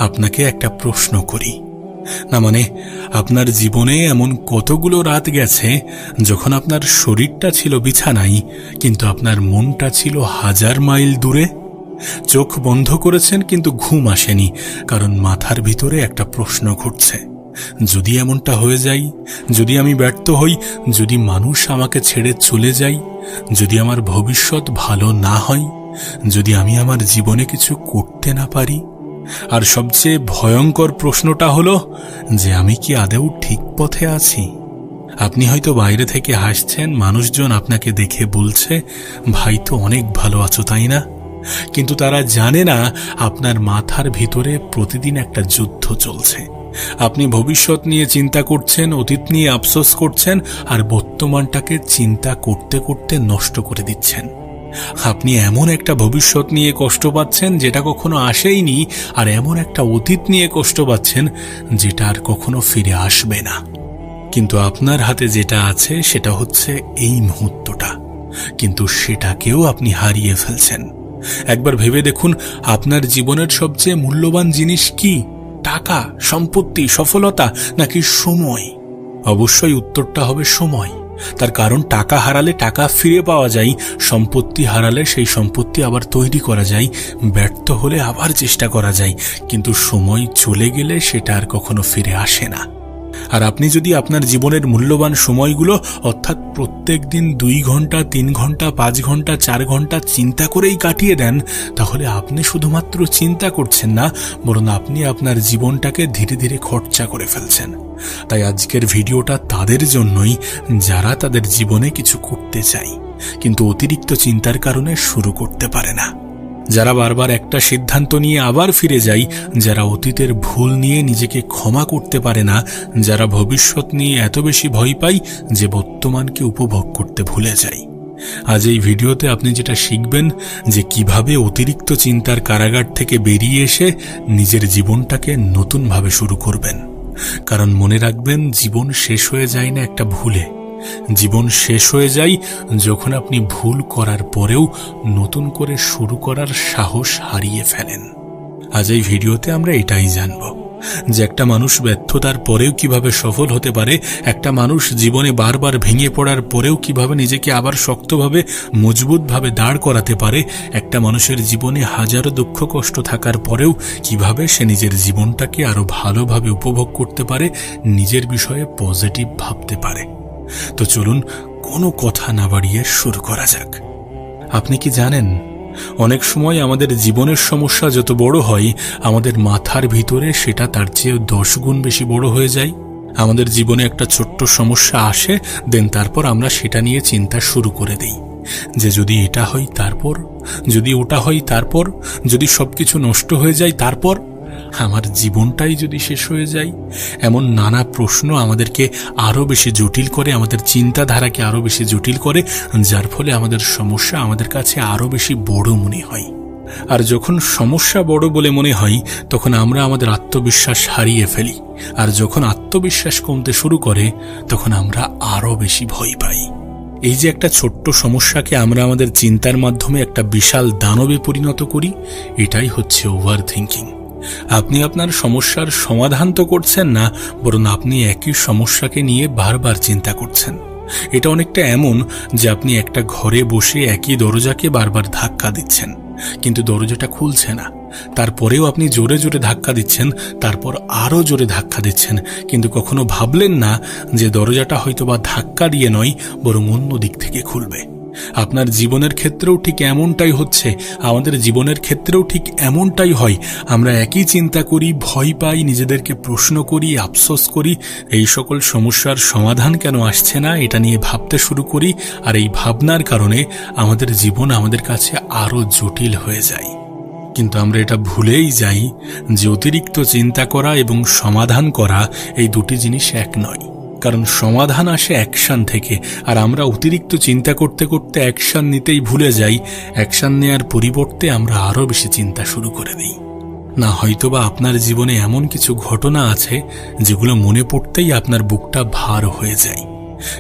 আপনাকে একটা প্রশ্ন করি, না মানে আপনার জীবনে এমন কতগুলো রাত গেছে যখন আপনার শরীরটা ছিল বিছানায় কিন্তু আপনার মনটা ছিল 1000 মাইল দূরে? চোখ বন্ধ করেছেন কিন্তু ঘুম আসেনি, কারণ মাথার ভিতরে একটা প্রশ্ন ঘুরছে, যদি এমনটা হয়ে যায়, যদি আমি ব্যর্থ হই, যদি মানুষ আমাকে ছেড়ে চলে যায়, যদি আমার ভবিষ্যৎ ভালো না হয়, যদি আমি আমার জীবনে কিছু করতে না পারি, আর সবচেয়ে ভয়ঙ্কর প্রশ্নটা হলো যে আমি কি আদৌ ঠিক পথে আছি? আপনি হয়তো বাইরে থেকে হাসছেন, মানুষজন আপনাকে দেখে বলছে, ভাই তো অনেক ভালো আছো, তাই না? কিন্তু তারা জানে না আপনার মাথার ভিতরে প্রতিদিন একটা যুদ্ধ চলছে। আপনি ভবিষ্যৎ নিয়ে চিন্তা করছেন, অতীত নিয়ে আফসোস করছেন, আর বর্তমানটাকে চিন্তা করতে করতে নষ্ট করে দিচ্ছেন। আপনি এমন একটা ভবিষ্যৎ নিয়ে কষ্ট পাচ্ছেন যেটা কখনো আসেইনি, আর এমন একটা অতীত নিয়ে কষ্ট পাচ্ছেন যেটা আর কখনো ফিরে আসবে না। কিন্তু আপনার হাতে যেটা আছে সেটা হচ্ছে এই মুহূর্তটা, কিন্তু সেটাকেও আপনি হারিয়ে ফেলছেন। একবার ভেবে দেখুন, আপনার জীবনের সবচেয়ে মূল্যবান জিনিস কি? টাকা, সম্পত্তি, সফলতা, নাকি সময়? অবশ্যই উত্তরটা হবে সময়। তার কারণ টাকা হারালে টাকা ফিরে পাওয়া যায়, সম্পত্তি হারালে সেই সম্পত্তি আবার তৈরি করা যায়, ব্যর্থ হলে আবার চেষ্টা করা যায়, কিন্তু সময় চলে গেলে সেটা আর কখনো ফিরে আসে না। আর আপনি যদি আপনার জীবনের মূল্যবান সময়গুলো, অর্থাৎ প্রত্যেক দিন 2 ঘন্টা, 3 ঘন্টা, 5 ঘন্টা, 4 ঘন্টা চিন্তা করেই কাটিয়ে দেন, তাহলে আপনি শুধুমাত্র চিন্তা করছেন না, বরং আপনি আপনার জীবনটাকে ধীরে ধীরে খরচা করে ফেলছেন। তাই আজকের ভিডিওটা তাদের জন্যই যারা তাদের জীবনে কিছু করতে চায় কিন্তু অতিরিক্ত চিন্তার কারণে শুরু করতে পারে না, যারা বারবার একটা সিদ্ধান্ত নিয়ে আবার ফিরে যায়, যারা অতীতের ভুল নিয়ে নিজেকে ক্ষমা করতে পারে না, যারা ভবিষ্যৎ নিয়ে এত বেশি ভয় পায় যে বর্তমানকে উপভোগ করতে ভুলে যায়। আজ এই ভিডিওতে আপনি যেটা শিখবেন যে কিভাবে অতিরিক্ত চিন্তার কারাগার থেকে বেরিয়ে এসে নিজের জীবনটাকে নতুনভাবে শুরু করবেন। কারণ মনে রাখবেন, জীবন শেষ হয়ে যায় না একটা ভুলে, জীবন শেষ হয়ে যায় যখন আপনি ভুল করার পরেও নতুন করে শুরু করার সাহস হারিয়ে ফেলেন। আজ এই ভিডিওতে আমরা এটাই জানব যে একটা মানুষ ব্যর্থতার পরেও কিভাবে সফল হতে পারে, একটা মানুষ জীবনে বারবার ভেঙে পড়ার পরেও কিভাবে নিজেকে আবার শক্তভাবে মজবুতভাবে দাঁড় করাতে পারে, একটা মানুষের জীবনে হাজারো দুঃখ কষ্ট থাকার পরেও কিভাবে সে নিজের জীবনটাকে আরো ভালোভাবে উপভোগ করতে পারে, নিজের বিষয়ে পজিটিভ ভাবতে পারে। তো চলুন কোনো কথা না বাড়িয়ে শুরু করা যাক। আপনি কি জানেন, অনেক সময় আমাদের জীবনের সমস্যা যত বড় হয়, আমাদের মাথার ভিতরে সেটা তার চেয়ে 10 গুণ বেশি বড় হয়ে যায়। আমাদের জীবনে একটা ছোট্ট সমস্যা আসে, দেন তারপর আমরা সেটা নিয়ে চিন্তা শুরু করে দেই যে যদি এটা হয় তারপর, যদি ওটা হয় তারপর, যদি সবকিছু নষ্ট হয়ে যায় তারপর, আমার জীবনটাই যদি শেষ হয়ে যায়। এমন নানা প্রশ্ন আমাদেরকে আরো বেশি জটিল করে, আমাদের চিন্তাধারাকে আরো বেশি জটিল করে, যার ফলে আমাদের সমস্যা আমাদের কাছে আরো বেশি বড় মনে হয়। আর যখন সমস্যা বড় বলে মনে হয়, তখন আমরা আমাদের আত্মবিশ্বাস হারিয়ে ফেলি, আর যখন আত্মবিশ্বাস কমতে শুরু করে তখন আমরা আরো বেশি ভয় পাই। এই যে একটা ছোট্ট সমস্যাকে আমরা আমাদের চিন্তার মাধ্যমে একটা বিশাল দানবে পরিণত করি, এটাই হচ্ছে ওভার থিঙ্কিং। আপনি আপনার সমস্যার সমাধান তো করছেন না, বরং আপনি একই সমস্যাকে নিয়ে বারবার চিন্তা করছেন। এটা অনেকটা এমন যে আপনি একটা ঘরে বসে একই দরজাকে বারবার ধাক্কা দিচ্ছেন, কিন্তু দরজাটা খুলছে না। তারপরেও আপনি জোরে জোরে ধাক্কা দিচ্ছেন, তারপর আরো জোরে ধাক্কা দিচ্ছেন, কিন্তু কখনো ভাবলেন না যে দরজাটা হয়তোবা ধাক্কা দিয়ে নয়, বরং অন্য দিক থেকে খুলবে। আপনার জীবনের ক্ষেত্রেও ঠিক এমনটাই হচ্ছে, আমাদের জীবনের ক্ষেত্রেও ঠিক এমনটাই হয়। আমরা একই চিন্তা করি, ভয় পাই, নিজেদেরকে প্রশ্ন করি, আফসোস করি, এই সকল সমস্যার সমাধান কেন আসছে না এটা নিয়ে ভাবতে শুরু করি, আর এই ভাবনার কারণে আমাদের জীবন আমাদের কাছে আরো জটিল হয়ে যায়। কিন্তু আমরা এটা ভুলেই যাই যে অতিরিক্ত চিন্তা করা এবং সমাধান করা এই দুটি জিনিস এক নয়। কারণ সমাধান আসে অ্যাকশন থেকে, আর আমরা অতিরিক্ত চিন্তা করতে করতে অ্যাকশন নিতেই ভুলে যাই। অ্যাকশন নেওয়ার পরিবর্তে আমরা আরো বেশি চিন্তা শুরু করে দিই। না হয়তোবা আপনার জীবনে এমন কিছু ঘটনা আছে যেগুলো মনে পড়তেই আপনার বুকটা ভার হয়ে যায়।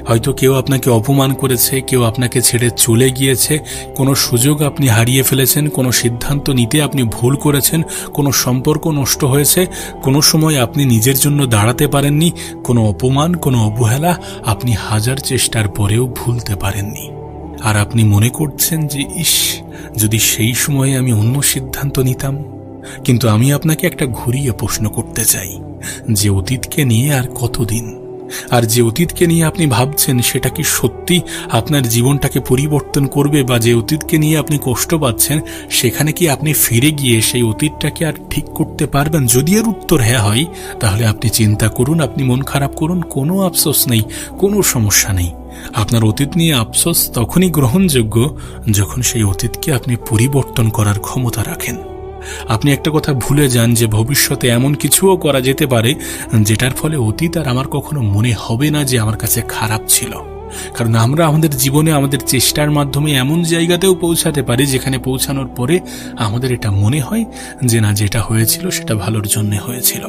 হয়তো কেউ আপনাকে অপমান করেছে, কেউ আপনাকে ছেড়ে চলে গিয়েছে, কোনো সুযোগ আপনি হারিয়ে ফেলেছেন, কোনো সিদ্ধান্ত নিতে আপনি ভুল করেছেন, কোনো সম্পর্ক নষ্ট হয়েছে, কোনো সময় আপনি নিজের জন্য দাঁড়াতে পারেননি, কোনো অপমান, কোনো অবহেলা আপনি হাজার চেষ্টার পরেও ভুলতে পারেননি। আর আপনি মনে করছেন যে ইস, যদি সেই সময়ে আমি অন্য সিদ্ধান্ত নিতাম। কিন্তু আমি আপনাকে একটা ঘুরিয়ে প্রশ্ন করতে চাই যে অতীতকে নিয়ে আর কতদিন? আর যে অতীতকে নিয়ে আপনি ভাবছেন সেটা কি সত্যি আপনার জীবনটাকে পরিবর্তন করবে? বা যে অতীতকে নিয়ে আপনি কষ্ট পাচ্ছেন সেখানে কি আপনি ফিরে গিয়ে সেই অতীতটাকে আর ঠিক করতে পারবেন? যদি এর উত্তর হ্যাঁ হয়, তাহলে আপনি চিন্তা করুন, আপনি মন খারাপ করুন, কোনো আফসোস নেই, কোনো সমস্যা নেই। আপনার অতীত নিয়ে আফসোস তখনই গ্রহণযোগ্য যখন সেই অতীতকে আপনি পরিবর্তন করার ক্ষমতা রাখেন। আপনি একটা কথা ভুলে যান যে ভবিষ্যতে এমন কিছুও করা যেতে পারে যেটার ফলে অতীত আর আমার কখনো মনে হবে না যে আমার কাছে খারাপ ছিল। কারণ আমরা আমাদের জীবনে আমাদের চেষ্টার মাধ্যমে এমন জায়গাতেও পৌঁছাতে পারি যেখানে পৌঁছানোর পরে আমাদের এটা মনে হয় যে না, যেটা হয়েছিল সেটা ভালোর জন্য হয়েছিল।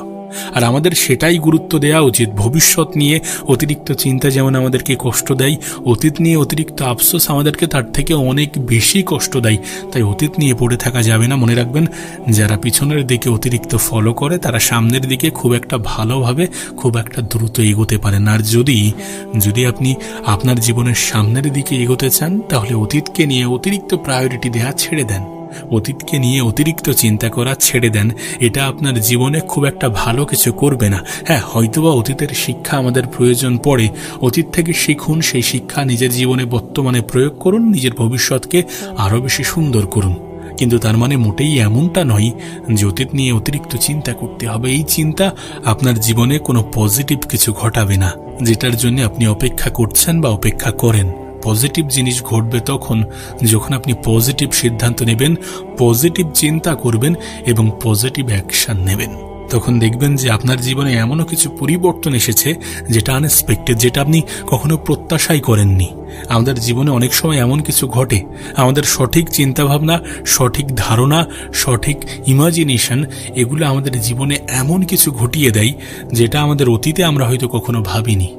আর আমাদের সেটাই গুরুত্ব দেওয়া উচিত। ভবিষ্যৎ নিয়ে অতিরিক্ত চিন্তা যেমন আমাদেরকে কষ্ট দেয়, অতীত নিয়ে অতিরিক্ত আফসোস আমাদেরকে তার থেকে অনেক বেশি কষ্ট দেয়। তাই অতীত নিয়ে পড়ে থাকা যাবে না। মনে রাখবেন, যারা পিছনের দিকে অতিরিক্ত ফলো করে তারা সামনের দিকে খুব একটা ভালোভাবে, খুব একটা দ্রুত এগোতে পারেন। আর যদি আপনি আপনার জীবনের সামনের দিকে এগোতে চান, তাহলে অতীতকে নিয়ে অতিরিক্ত প্রায়োরিটি দেওয়া ছেড়ে দেন, অতীতকে নিয়ে অতিরিক্ত চিন্তা করা ছেড়ে দেন। এটা আপনার জীবনে খুব একটা ভালো কিছু করবে না। হ্যাঁ, হয়তোবা অতীতের শিক্ষা আমাদের প্রয়োজন পড়ে, অতীত থেকে শিখুন, সেই শিক্ষা নিজের জীবনে বর্তমানে প্রয়োগ করুন, নিজের ভবিষ্যৎকে আরও বেশি সুন্দর করুন। কিন্তু তার মানে মোটেই এমনটা নয় যে অতীত নিয়ে অতিরিক্ত চিন্তা করতে হবে। এই চিন্তা আপনার জীবনে কোনো পজিটিভ কিছু ঘটাবে না, যেটার জন্য আপনি অপেক্ষা করছেন বা অপেক্ষা করেন। পজিটিভ জিনিস ঘটবে তখন যখন আপনি পজিটিভ সিদ্ধান্ত নেবেন, পজিটিভ চিন্তা করবেন এবং পজিটিভ অ্যাকশন নেবেন। তখন দেখবেন যে আপনার জীবনে এমনও কিছু পরিবর্তন এসেছে যেটা আনএক্সপেক্টেড, যেটা আপনি কখনো প্রত্যাশাই করেননি। আমাদের জীবনে অনেক সময় এমন কিছু ঘটে, আমাদের সঠিক চিন্তাভাবনা, সঠিক ধারণা, সঠিক ইমাজিনেশন, এগুলো আমাদের জীবনে এমন কিছু ঘটিয়ে দেয় যেটা আমাদের অতীতে আমরা হয়তো কখনো ভাবিনি।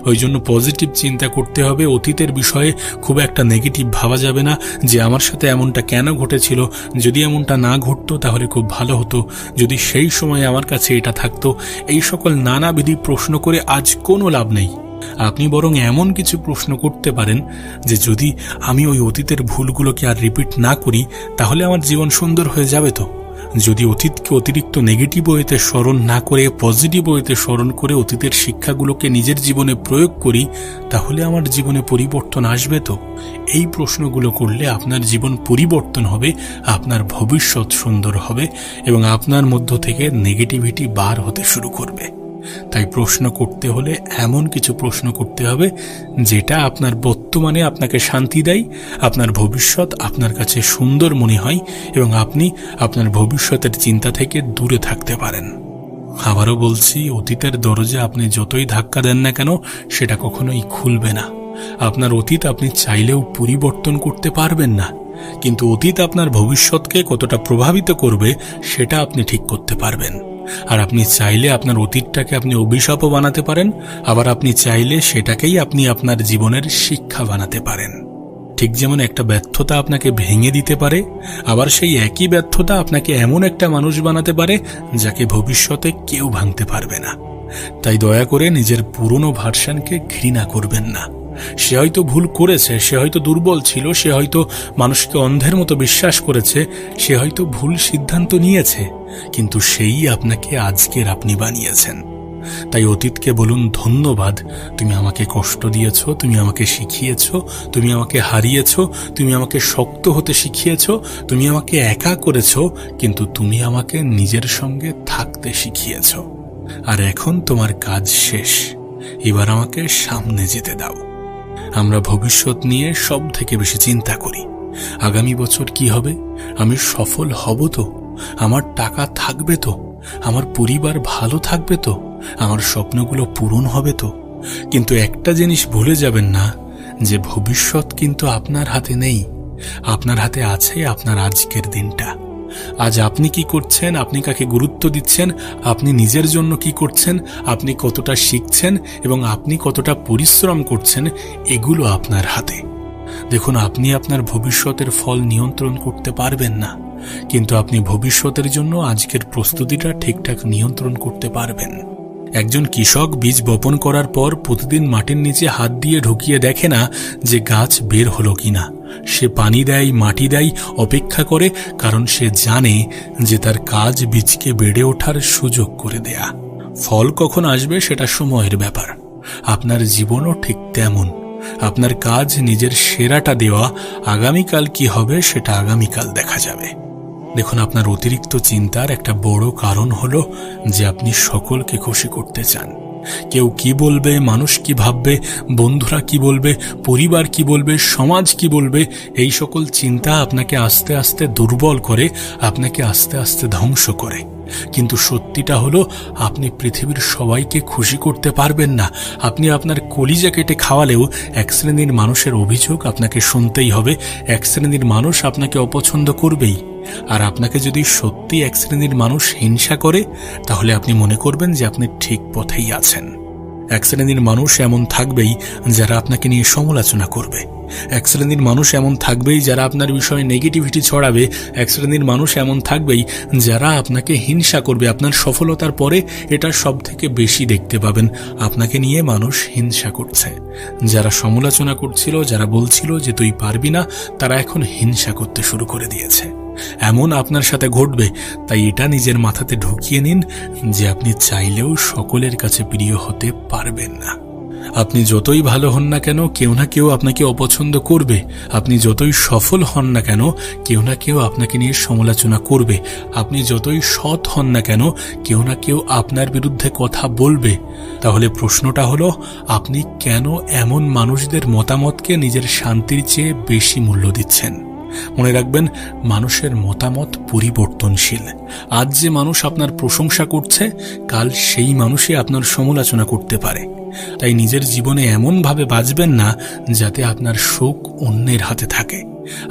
ওই জন্য পজিটিভ চিন্তা করতে হবে। অতীতের বিষয়ে খুব একটা নেগেটিভ ভাবা যাবে না যে আমার সাথে এমনটা কেন ঘটেছিল, যদি এমনটা না ঘটতো তাহলে খুব ভালো হতো, যদি সেই সময় আমার কাছে এটা থাকতো। এই সকল নানাবিধি প্রশ্ন করে আজ কোনো লাভ নেই। আপনি বরং এমন কিছু প্রশ্ন করতে পারেন যে যদি আমি ওই অতীতের ভুলগুলোকে আর রিপিট না করি তাহলে আমার জীবন সুন্দর হয়ে যাবে তো। যদি অতীতকে অতিরিক্ত নেগেটিভ ওয়েতে স্মরণ না করে পজিটিভ ওয়েতে স্মরণ করে অতীতের শিক্ষাগুলোকে নিজের জীবনে প্রয়োগ করি তাহলে আমার জীবনে পরিবর্তন আসবে তো। এই প্রশ্নগুলো করলে আপনার জীবন পরিবর্তন হবে, আপনার ভবিষ্যৎ সুন্দর হবে এবং আপনার মধ্য থেকে নেগেটিভিটি বার হতে শুরু করবে। তাই প্রশ্ন করতে হলে এমন কিছু প্রশ্ন করতে হবে যেটা আপনার বর্তমানে আপনাকে শান্তি দেয়, আপনার ভবিষ্যৎ আপনার কাছে সুন্দর মনে হয় এবং আপনি আপনার ভবিষ্যতের চিন্তা থেকে দূরে থাকতে পারেন। আবারও বলছি, অতীতের দরজা আপনি যতই ধাক্কা দেন না কেন সেটা কখনোই খুলবে না। আপনার অতীত আপনি চাইলেও পরিবর্তন করতে পারবেন না, কিন্তু অতীত আপনার ভবিষ্যৎকে কতটা প্রভাবিত করবে সেটা আপনি ঠিক করতে পারবেন। আর আপনি চাইলে আপনার অতীতটাকে আপনি অভিশাপও বানাতে পারেন, আবার আপনি চাইলে সেটাকেই আপনি আপনার জীবনের শিক্ষা বানাতে পারেন। ঠিক যেমন একটা ব্যর্থতা আপনাকে ভেঙে দিতে পারে, আবার সেই একই ব্যর্থতা আপনাকে এমন একটা মানুষ বানাতে পারে যাকে ভবিষ্যতে কেউ ভাঙতে পারবে না। তাই দয়া করে নিজের পুরনো ভার্সনকে ঘৃণা করবেন না। সে হয়তো ভুল করেছে, সে হয়তো দুর্বল ছিল, সে হয়তো মানুষকে অন্ধের মতো বিশ্বাস করেছে, সে হয়তো ভুল সিদ্ধান্ত নিয়েছে, কিন্তু সেই আপনাকে আজকের আপনি বানিয়েছেন। তাই অতীতকে বলুন, ধন্যবাদ, তুমি আমাকে কষ্ট দিয়েছ, তুমি আমাকে শিখিয়েছ, তুমি আমাকে হারিয়েছ, তুমি আমাকে শক্ত হতে শিখিয়েছ, তুমি আমাকে একা করেছ, কিন্তু তুমি আমাকে নিজের সঙ্গে থাকতে শিখিয়েছ। আর এখন তোমার কাজ শেষ, এবার আমাকে সামনে যেতে দাও। আমরা ভবিষ্যৎ নিয়ে সব থেকে বেশি চিন্তা করি। আগামী বছর কি হবে, আমি সফল হব তো, আমার টাকা থাকবে তো, আমার পরিবার ভালো থাকবে তো, আমার স্বপ্নগুলো পূরণ হবে তো। কিন্তু একটা জিনিস ভুলে যাবেন না যে ভবিষ্যৎ কিন্তু আপনার হাতে নেই, আপনার হাতে আছে আপনার আজকের দিনটা। আজ আপনি কি করছেন, আপনি কাকে গুরুত্ব দিচ্ছেন, আপনি নিজের জন্য কি করছেন, আপনি কতটা শিখছেন এবং আপনি কতটা পরিশ্রম করছেন, এগুলো আপনার হাতে। দেখুন, আপনি আপনার ভবিষ্যতের ফল নিয়ন্ত্রণ করতে পারবেন না, কিন্তু আপনি ভবিষ্যতের জন্য আজকের প্রস্তুতিটা ঠিকঠাক নিয়ন্ত্রণ করতে পারবেন। একজন কৃষক বীজ বপন করার পর প্রতিদিন মাটির নিচে হাত দিয়ে ঢুকিয়ে দেখে না যে গাছ বের হলো কিনা। সে পানি দেয়, মাটি দেয়, অপেক্ষা করে, কারণ সে জানে যে তার কাজ বীজকে বেড়ে ওঠার সুযোগ করে দেয়া। ফল কখন আসবে সেটা সময়ের ব্যাপার। আপনার জীবনও ঠিক তেমন। আপনার কাজ নিজের সেরাটা দেওয়া। আগামীকাল কি হবে সেটা আগামীকাল দেখা যাবে। দেখুন, আপনার অতিরিক্ত চিন্তার একটা বড় কারণ হলো যে আপনি সকলকে খুশি করতে চান। কেউ কি বলবে, মানুষ কি ভাববে, বন্ধুরা কি বলবে, পরিবার কি বলবে, সমাজ কি বলবে, এই সকল চিন্তা আপনাকে আস্তে আস্তে দুর্বল করে, আপনাকে আস্তে আস্তে ধ্বংস করে। কিন্তু সত্যিটা হলো, আপনি পৃথিবীর সবাইকে খুশি করতে পারবেন না। আপনি আপনার কলিজা কেটে খাওয়ালেও এক শ্রেণীর মানুষের অভিযোগ আপনাকে শুনতেই হবে, এক শ্রেণীর মানুষ আপনাকে অপছন্দ করবেই। আর আপনাকে যদি সত্যি এক শ্রেণীর মানুষ হিংসা করে, তাহলে আপনি মনে করবেন যে আপনি ঠিক পথেই আছেন। এক শ্রেণীর মানুষ এমন থাকবেই যারা আপনাকে নিয়ে সমালোচনা করবে। এক শ্রেণীর মানুষ এমন থাকবেই যারা আপনার বিষয়ে নেগেটিভিটি ছড়াবে। এক শ্রেণীর মানুষ এমন থাকবেই যারা আপনাকে হিংসা করবে। আপনার সফলতার পরে এটা সব থেকে বেশি দেখতে পাবেন, আপনাকে নিয়ে মানুষ হিংসা করছে। যারা সমালোচনা করছিল, যারা বলছিল যে তুই পারবি না, তারা এখন হিংসা করতে শুরু করে দিয়েছে। এমন আপনার সাথে ঘটবে। তাই এটা নিজের মাথাতে ঢুকিয়ে নিন যে আপনি চাইলেও সকলের কাছে প্রিয় হতে পারবেন না। আপনি যতই ভালো হন না কেন, কেউ না কেউ আপনাকে অপছন্দ করবে। আপনি যতই সফল হন না কেন, কেউ না কেউ আপনাকে নিয়ে সমালোচনা করবে। আপনি যতই সৎ হন না কেন, কেউ না কেউ আপনার বিরুদ্ধে কথা বলবে। তাহলে প্রশ্নটা হলো, আপনি কেন এমন মানুষদের মতামতকে নিজের শান্তির চেয়ে বেশি মূল্য দিচ্ছেন? মনে রাখবেন, মানুষের মতামত পরিবর্তনশীল। আজ যে মানুষ আপনার প্রশংসা করছে, কাল সেই মানুষই আপনার সমালোচনা করতে পারে। তাই নিজের জীবনে এমনভাবে বাঁচবেন না যাতে আপনার সুখ অন্যের হাতে থাকে।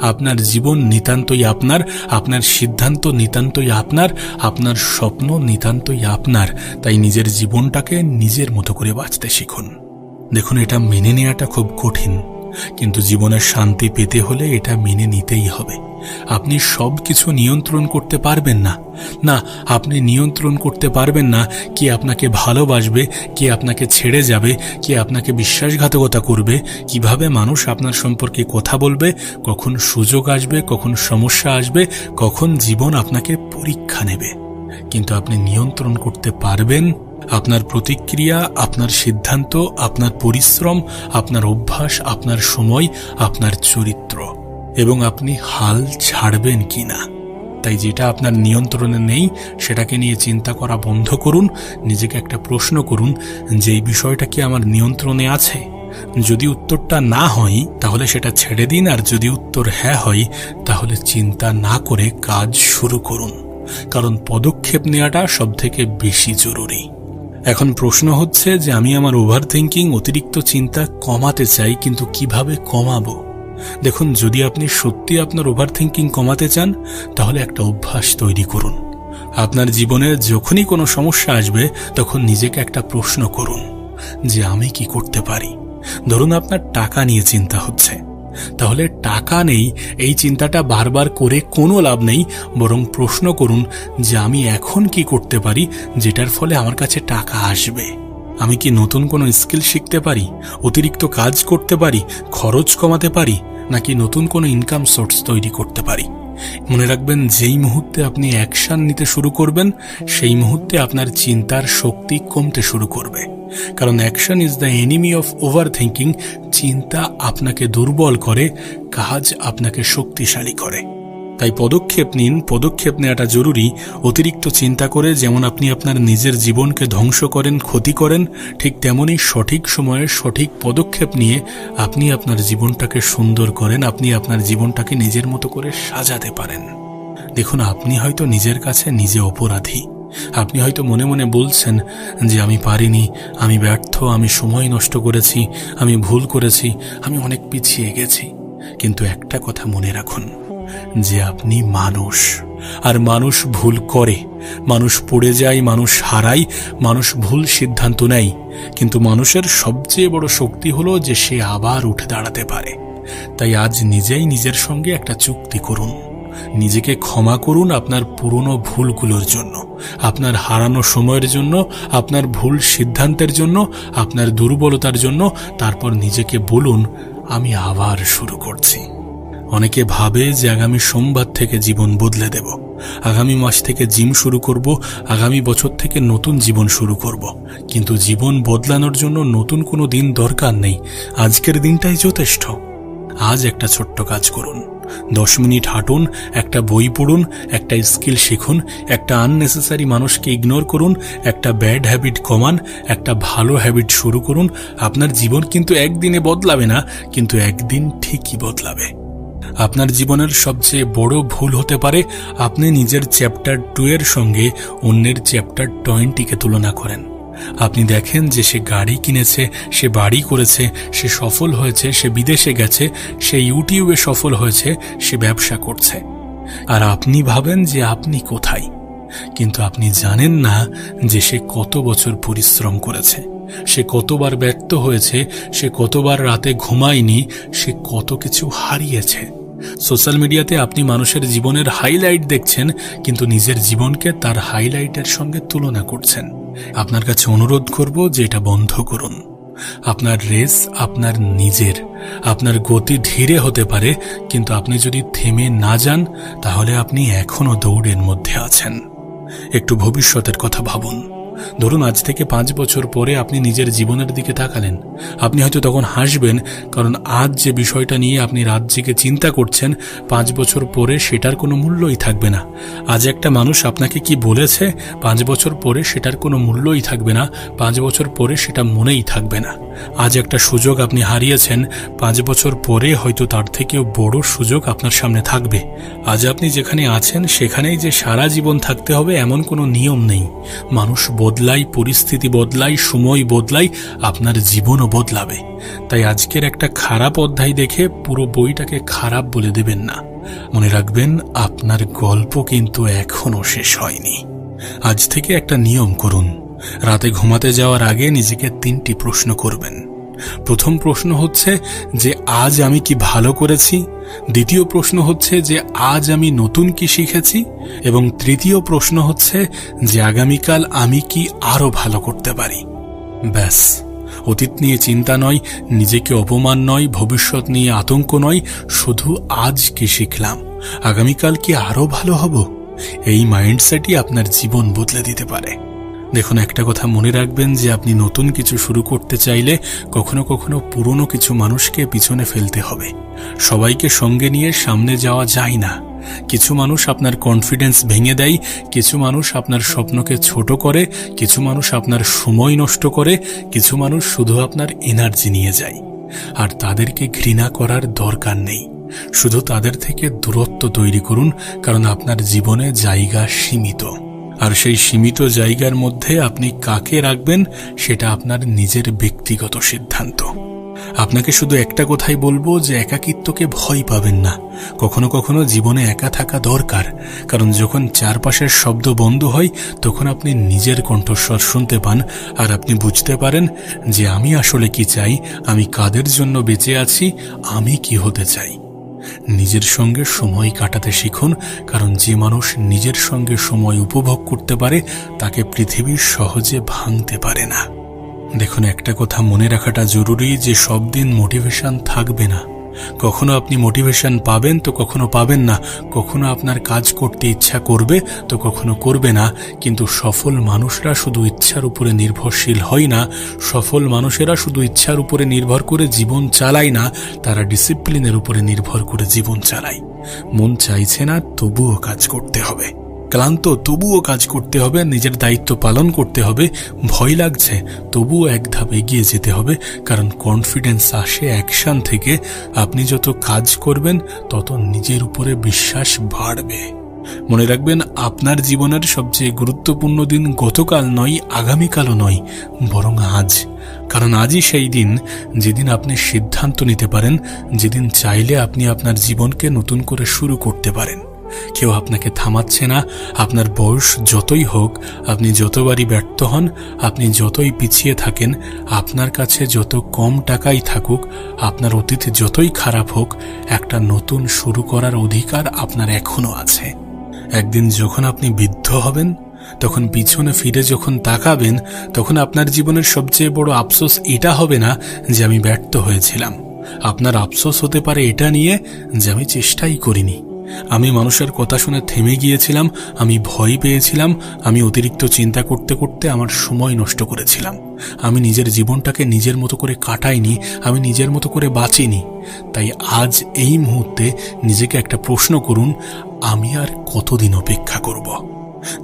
আপনার জীবন নিতান্তই আপনার, আপনার সিদ্ধান্ত নিতান্তই আপনার, আপনার স্বপ্ন নিতান্তই আপনার। তাই নিজের জীবনটাকে নিজের মতো করে বাঁচতে শিখুন। দেখুন, এটা মেনে নেওয়াটা খুব কঠিন, কিন্তু জীবনের শান্তি পেতে হলে এটা মেনে নিতেই হবে। আপনি সব কিছু নিয়ন্ত্রণ করতে পারবেন না। না, আপনি নিয়ন্ত্রণ করতে পারবেন না কে আপনাকে ভালোবাসবে, কে আপনাকে ছেড়ে যাবে, কে আপনাকে বিশ্বাসঘাতকতা করবে, কিভাবে মানুষ আপনার সম্পর্কে কথা বলবে, কখন সুযোগ আসবে, কখন সমস্যা আসবে, কখন জীবন আপনাকে পরীক্ষা নেবে। কিন্তু আপনি নিয়ন্ত্রণ করতে পারবেন আপনার প্রতিক্রিয়া, আপনার সিদ্ধান্ত, আপনার পরিশ্রম, আপনার অভ্যাস, আপনার সময়, আপনার চরিত্র, এবং আপনি হাল ছাড়বেন কিনা। তাই যেটা আপনার নিয়ন্ত্রণে নেই সেটাকে নিয়ে চিন্তা করা বন্ধ করুন। নিজেকে একটা প্রশ্ন করুন যে এই বিষয়টা কি আমার নিয়ন্ত্রণে আছে। যদি উত্তরটা না হয় তাহলে সেটা ছেড়ে দিন, আর যদি উত্তর হ্যাঁ হয় তাহলে চিন্তা না করে কাজ শুরু করুন, কারণ পদক্ষেপ নেওয়াটা সবথেকে বেশি জরুরি। এখন প্রশ্ন হচ্ছে যে আমি আমার ওভার থিঙ্কিং, অতিরিক্ত চিন্তা কমাতে চাই, কিন্তু কিভাবে কমাবো? দেখুন, যদি আপনি সত্যি আপনার ওভার থিঙ্কিং কমাতে চান তাহলে একটা অভ্যাস তৈরি করুন। আপনার জীবনে যখনই কোনো সমস্যা আসবে তখন নিজেকে একটা প্রশ্ন করুন যে আমি কি করতে পারি। ধরুন আপনার টাকা নিয়ে চিন্তা হচ্ছে, তাহলে টাকা নেই এই চিন্তাটা বারবার করে কোনো লাভ নেই, বরং প্রশ্ন করুন যে আমি এখন কি করতে পারি যেটার ফলে আমার কাছে টাকা আসবে। আমি কি নতুন কোনো স্কিল শিখতে পারি, অতিরিক্ত কাজ করতে পারি, খরচ কমাতে পারি, নাকি নতুন কোনো ইনকাম সোর্স তৈরি করতে পারি? মনে রাখবেন, যেই মুহূর্তে আপনি অ্যাকশন নিতে শুরু করবেন সেই মুহূর্তে আপনার চিন্তার শক্তি কমতে শুরু করবে। কারণ action is the enemy of overthinking. চিন্তা আপনাকে দুর্বল করে, কাজ আপনাকে শক্তিশালী করে। তাই পদক্ষেপ নিন। পদক্ষেপ নেওয়াটা জরুরি। অতিরিক্ত চিন্তা করে যেমন আপনি আপনার নিজের জীবনকে ধ্বংস করেন, ক্ষতি করেন, ঠিক তেমনই সঠিক সময়ে সঠিক পদক্ষেপ নিয়ে আপনি আপনার জীবনটাকে সুন্দর করেন, আপনি আপনার জীবনটাকে নিজের মতো করে সাজাতে পারেন। দেখুন, আপনি হয়তো নিজের কাছে নিজে অপরাধী। আপনি হয়তো মনে মনে বলছেন যে আমি পারিনি, আমি ব্যর্থ, আমি সময় নষ্ট করেছি, আমি ভুল করেছি, আমি অনেক পিছিয়ে গেছি। কিন্তু একটা কথা মনে রাখুন যে আপনি মানুষ, আর মানুষ ভুল করে, মানুষ পড়ে যায়, মানুষ হারায়, মানুষ ভুল সিদ্ধান্ত নেয়, কিন্তু মানুষের সবচেয়ে বড় শক্তি হলো যে সে আবার উঠে দাঁড়াতে পারে। তাই আজ নিজেই নিজের সঙ্গে একটা চুক্তি করুন, নিজেকে ক্ষমা করুন আপনার পুরনো ভুলগুলোর জন্য, আপনার হারানো সময়ের জন্য, আপনার ভুল সিদ্ধান্তের জন্য, আপনার দুর্বলতার জন্য। তারপর নিজেকে বলুন, আমি আবার শুরু করছি। অনেকে ভাবে যে আগামী সোমবার থেকে জীবন বদলে দেব, আগামী মাস থেকে জিম শুরু করব, আগামী বছর থেকে নতুন জীবন শুরু করব। কিন্তু জীবন বদলানোর জন্য নতুন কোনো দিন দরকার নেই, আজকের দিনটাই যথেষ্ট। আজ একটা ছোট্ট কাজ করুন, 10 মিনিট হাঁটুন, একটা বই পড়ুন, একটা স্কিল শিখুন, একটা আননেসেসারি মানুষকে ইগনোর করুন, একটা ব্যাড হ্যাবিট কমান, একটা ভালো হ্যাবিট শুরু করুন। আপনার জীবন কিন্তু একদিনে বদলাবে না, কিন্তু একদিন ঠিকই বদলাবে। আপনার জীবনের সবচেয়ে বড় ভুল হতে পারে আপনি নিজের চ্যাপ্টার 2 এর সঙ্গে অন্যের চ্যাপ্টার 20-কে তুলনা করেন। আপনি দেখেন যে সে গাড়ি কিনেছে, সে বাড়ি করেছে, সে সফল হয়েছে, সে বিদেশে গেছে, সে ইউটিউবে সফল হয়েছে, সে ব্যবসা করছে, আর আপনি ভাবেন যে আপনি কোথায়। কিন্তু আপনি জানেন না যে সে কত বছর পরিশ্রম করেছে, সে কতবার ব্যর্থ হয়েছে, সে কতবার রাতে ঘুমায়নি, সে কত কিছু হারিয়েছে। সোশ্যাল মিডিয়াতে আপনি মানুষের জীবনের হাইলাইট দেখছেন, কিন্তু নিজের জীবনকে তার হাইলাইটের সঙ্গে তুলনা করছেন। আপনার কাছে অনুরোধ করব যে এটা বন্ধ করুন। আপনার রেস আপনার নিজের, আপনার গতি ধীরে হতে পারে, কিন্তু আপনি যদি থেমে না যান তাহলে আপনি এখনো দৌড়ের মধ্যে আছেন। একটু ভবিষ্যতের কথা ভাবুন। ধরুন আজ থেকে 5 বছর পরে আপনি নিজের জীবনের দিকে তাকালেন, আপনি হয়তো তখন হাসবেন, কারণ আজ যে বিষয়টা নিয়ে আপনি রাত জেগে চিন্তা করছেন 5 বছর পরে সেটার কোনো মূল্যই থাকবে না। আজ একটা মানুষ আপনাকে কি বলেছে, 5 বছর পরে সেটার কোনো মূল্যই থাকবে না, 5 বছর পরে সেটা মনেই থাকবে না। আজ একটা সুযোগ আপনি হারিয়েছেন, 5 বছর পরে হয়তো তার থেকেও বড় সুযোগ আপনার সামনে থাকবে। আজ আপনি যেখানে আছেন সেখানেই যে সারা জীবন থাকতে হবে এমন কোনো নিয়ম নেই। মানুষ বদলাই, পরিস্থিতি বদলাই, সময় বদলাই, আপনার জীবনও বদলাবে। তাই আজকের একটা খারাপ অধ্যায় দেখে পুরো বইটাকে খারাপ বলে দেবেন না। মনে রাখবেন, আপনার গল্প কিন্তু এখনো শেষ হয়নি। আজ থেকে একটা নিয়ম করুন, রাতে ঘুমাতে যাওয়ার আগে নিজেকে 3টি প্রশ্ন করবেন। প্রথম প্রশ্ন হচ্ছে যে আজ আমি কি ভালো করেছি, দ্বিতীয় প্রশ্ন হচ্ছে যে আজ আমি নতুন কি শিখেছি, এবং তৃতীয় প্রশ্ন হচ্ছে যে আগামীকাল আমি কি আরো ভালো করতে পারি। ব্যাস, অতীত নিয়ে চিন্তা নয়, নিজেকে অপমান নয়, ভবিষ্যৎ নিয়ে আতঙ্ক নয়, শুধু আজ কি শিখলাম, আগামীকাল কি আরো ভালো হব। এই মাইন্ডসেটই আপনার জীবন বদলে দিতে পারে। দেখুন, একটা কথা মনে রাখবেন যে আপনি নতুন কিছু শুরু করতে চাইলে কখনো কখনো পুরনো কিছু মানুষকে পিছনে ফেলতে হবে। সবাইকে সঙ্গে নিয়ে সামনে যাওয়া যায় না। কিছু মানুষ আপনার কনফিডেন্স ভেঙে দেয়, কিছু মানুষ আপনার স্বপ্নকে ছোট করে, কিছু মানুষ আপনার সময় নষ্ট করে, কিছু মানুষ শুধু আপনার এনার্জি নিয়ে যায়। আর তাদেরকে ঘৃণা করার দরকার নেই, শুধু তাদের থেকে দূরত্ব তৈরি করুন, কারণ আপনার জীবনে জায়গা সীমিত। আর সেই সীমিত জায়গার মধ্যে আপনি কাকে রাখবেন সেটা আপনার নিজের ব্যক্তিগত সিদ্ধান্ত। আপনাকে শুধু একটা কথাই বলবো যে একাকিত্বকে ভয় পাবেন না। কখনো কখনো জীবনে একা থাকা দরকার, কারণ যখন চারপাশের শব্দ বন্ধ হয় তখন আপনি নিজের কণ্ঠস্বর শুনতে পান, আর আপনি বুঝতে পারেন যে আমি আসলে কি চাই, আমি কাদের জন্য বেঁচে আছি, আমি কি হতে চাই। নিজের সঙ্গে সময় কাটাতে শিখুন, কারণ যে মানুষ নিজের সঙ্গে সময় উপভোগ করতে পারে তাকে পৃথিবী সহজে ভাঙতে পারে না। দেখুন, একটা কথা মনে রাখাটা জরুরি যে সব দিন মোটিভেশন থাকবে না। কখনো আপনি মোটিভেশন পাবেন তো কখনো পাবেন না, কখনো আপনার কাজ করতে ইচ্ছা করবে তো কখনো করবে না। কিন্তু সফল মানুষরা শুধু ইচ্ছার উপরে নির্ভরশীল হয় না, সফল মানুষেরা শুধু ইচ্ছার উপরে নির্ভর করে জীবন চালায় না, তারা ডিসিপ্লিনের উপরে নির্ভর করে জীবন চালায়। মন চাইছে না তবুও কাজ করতে হবে, ক্লান্ত তবুও কাজ করতে হবে, নিজের দায়িত্ব পালন করতে হবে, ভয় লাগছে তবুও এক ধাপ এগিয়ে যেতে হবে, কারণ কনফিডেন্স আসে অ্যাকশন থেকে। আপনি যত কাজ করবেন তত নিজের উপরে বিশ্বাস বাড়বে। মনে রাখবেন, আপনার জীবনের সবচেয়ে গুরুত্বপূর্ণ দিন গতকাল নয়, আগামীকালও নয়, বরং আজ। কারণ আজই সেই দিন যেদিন আপনি সিদ্ধান্ত নিতে পারেন, যেদিন চাইলে আপনি আপনার জীবনকে নতুন করে শুরু করতে পারেন। কেউ আপনাকে থামাচ্ছে না। আপনার বয়স যতই হোক, আপনি যতবারই ব্যর্থ হন, আপনি যতই পিছিয়ে থাকেন, আপনার কাছে যত কম টাকাই থাকুক, আপনার অতীত যতই খারাপ হোক, একটা নতুন শুরু করার অধিকার আপনার এখনো আছে। একদিন যখন আপনি বৃদ্ধ হবেন, তখন পিছনে ফিরে যখন তাকাবেন, তখন আপনার জীবনের সবচেয়ে বড় আফসোস এটা হবে না যে আমি ব্যর্থ হয়েছিলাম। আপনার আফসোস হতে পারে এটা নিয়ে যে আমি চেষ্টাই করিনি, আমি মানুষের কথা শুনে থেমে গিয়েছিলাম, আমি ভয় পেয়েছিলাম, আমি অতিরিক্ত চিন্তা করতে করতে আমার সময় নষ্ট করেছিলাম, আমি নিজের জীবনটাকে নিজের মতো করে কাটাইনি, আমি নিজের মতো করে বাঁচিনি। তাই আজ এই মুহূর্তে নিজেকে একটা প্রশ্ন করুন, আমি আর কতদিন অপেক্ষা করব?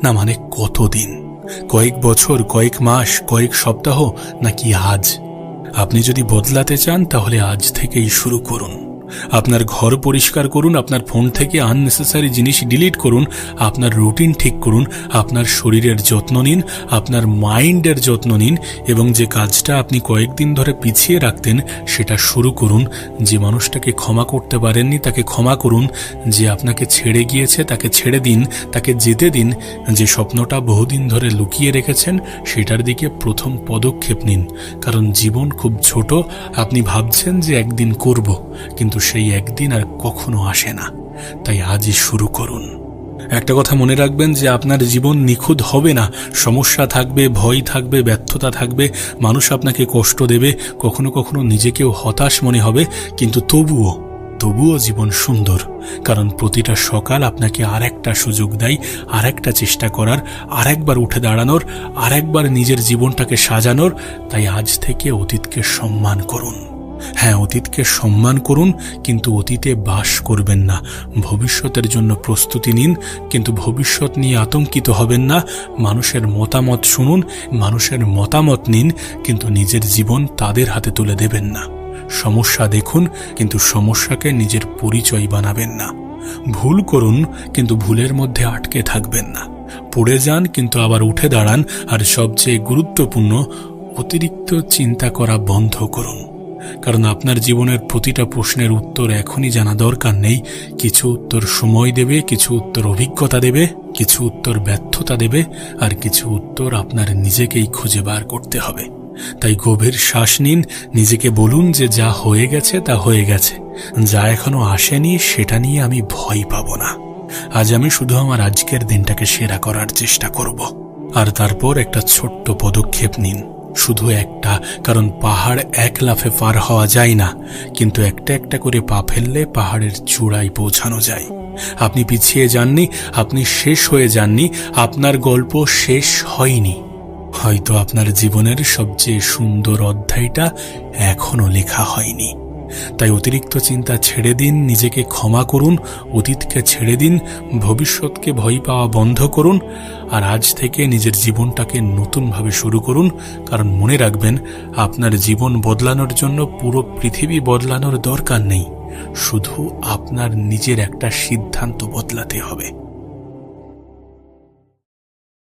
না মানে কতদিন? কয়েক বছর, কয়েক মাস, কয়েক সপ্তাহ, নাকি আজ? আপনি যদি বদলাতে চান তাহলে আজ থেকেই শুরু করুন। আপনার ঘর পরিষ্কার করুন, আপনার ফোন থেকে আননেসেসারি জিনিস ডিলিট করুন, আপনার রুটিন ঠিক করুন, আপনার শরীরের যত্ন নিন, আপনার মাইন্ডের যত্ন নিন, এবং যে কাজটা আপনি কয়েকদিন ধরে পিছিয়ে রাখতেন সেটা শুরু করুন। যে মানুষটাকে ক্ষমা করতে পারেননি তাকে ক্ষমা করুন, যে আপনাকে ছেড়ে গিয়েছে তাকে ছেড়ে দিন, তাকে যেতে দিন। যে স্বপ্নটা বহুদিন ধরে লুকিয়ে রেখেছেন সেটার দিকে প্রথম পদক্ষেপ নিন। কারণ জীবন খুব ছোট, আপনি ভাবছেন যে একদিন করব, কিন্তু সেই একদিন আর কখনো আসে না। তাই আজই শুরু করুন। একটা কথা মনে রাখবেন যে আপনার জীবন নিখুঁত হবে না, সমস্যা থাকবে, ভয় থাকবে, ব্যর্থতা থাকবে, মানুষ আপনাকে কষ্ট দেবে, কখনো কখনো নিজেকেও হতাশ মনে হবে, কিন্তু তবুও জীবন সুন্দর। কারণ প্রতিটা সকাল আপনাকে আরেকটা সুযোগ দেয়, আরেকটা চেষ্টা করার, আরেকবার উঠে দাঁড়ানোর, আরেকবার নিজের জীবনটাকে সাজানোর। তাই আজ থেকে অতীতকে সম্মান করুন। হ্যাঁ, অতীতকে সম্মান করুন, কিন্তু অতীতে বাস করবেন না। ভবিষ্যতের জন্য প্রস্তুতি নিন, কিন্তু ভবিষ্যৎ নিয়ে আতঙ্কিত হবেন না। মানুষের মতামত শুনুন, মানুষের মতামত নিন, কিন্তু নিজের জীবন তাদের হাতে তুলে দেবেন না। সমস্যা দেখুন, কিন্তু সমস্যাকে নিজের পরিচয় বানাবেন না। ভুল করুন, কিন্তু ভুলের মধ্যে আটকে থাকবেন না। পড়ে যান, কিন্তু আবার উঠে দাঁড়ান। আর সবচেয়ে গুরুত্বপূর্ণ, অতিরিক্ত চিন্তা করা বন্ধ করুন। কারণ আপনার জীবনের প্রতিটা প্রশ্নের উত্তর এখনই জানা দরকার নেই। কিছু উত্তর সময় দেবে, কিছু উত্তর অভিজ্ঞতা দেবে, কিছু উত্তর ব্যর্থতা দেবে, আর কিছু উত্তর আপনার নিজেকেই খুঁজে বার করতে হবে। তাই গভীর শ্বাস নিন, নিজেকে বলুন যে যা হয়ে গেছে তা হয়ে গেছে, যা এখনো আসেনি সেটা নিয়ে আমি ভয় পাবো না। আজ আমি শুধু আমার আজকের দিনটাকে সেরা করার চেষ্টা করব। আর তারপর একটা ছোট্ট পদক্ষেপ নিন, শুধু একটা। কারণ পাহাড় এক লাফে পার হওয়া যায় না, কিন্তু একটা একটা করে পা ফেললে পাহাড়ের চূড়ায় পৌঁছানো যায়। আপনি পিছিয়ে যাননি, আপনি শেষ হয়ে যাননি, আপনার গল্প শেষ হয়নি। হয়তো আপনার জীবনের সবচেয়ে সুন্দর অধ্যায়টা এখনো লেখা হয়নি। তাই অতিরিক্ত চিন্তা ছেড়ে দিন, নিজেকে ক্ষমা করুন, অতীতকে ছেড়ে দিন, ভবিষ্যৎকে ভয় পাওয়া বন্ধ করুন। আর আজ থেকে নিজের জীবনটাকে নতুনভাবে শুরু করুন। কারণ মনে রাখবেন, আপনার জীবন বদলানোর জন্য পুরো পৃথিবী বদলানোর দরকার নেই, শুধু আপনার নিজের একটা সিদ্ধান্ত বদলাতে হবে।